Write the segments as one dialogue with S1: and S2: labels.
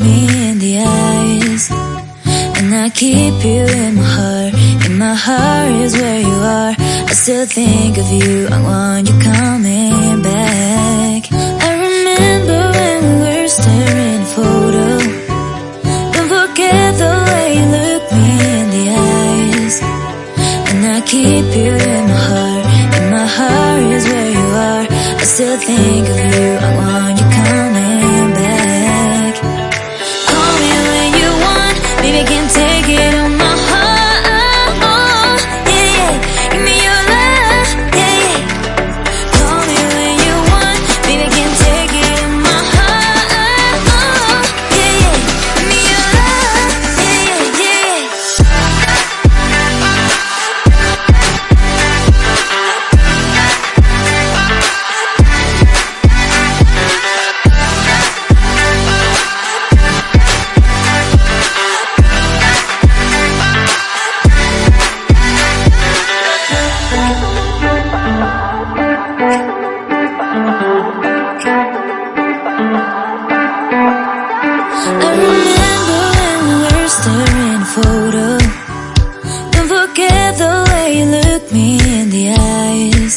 S1: me in the eyes, and I keep you in my heart. In my heart is where you are. I still think of you, I want you coming back. I remember when we were staring at a photo. Don't forget the way you look me in the eyes, and I keep you in my heart. In my heart is where you are. I still think of you, I want you coming back. Call me when you want, baby, I can't take it on my heart. Yeah, yeah, give me your love, yeah, yeah. Call me when you want, baby, I can't take it on my heart. Yeah, yeah, give me your love, yeah, yeah, yeah. I remember when we were staring at a photo. Don't forget the way you look me in the eyes,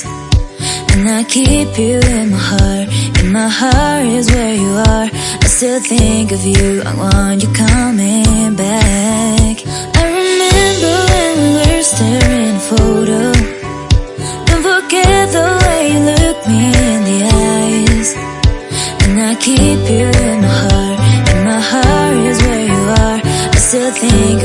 S1: and I keep you in my heart. In my heart is where you are. I still think of you, I want you coming back. I remember when we were staring at a photo. Don't forget the way you look me in the eyes, and I keep you in my heart. In my heart is where you are. I still think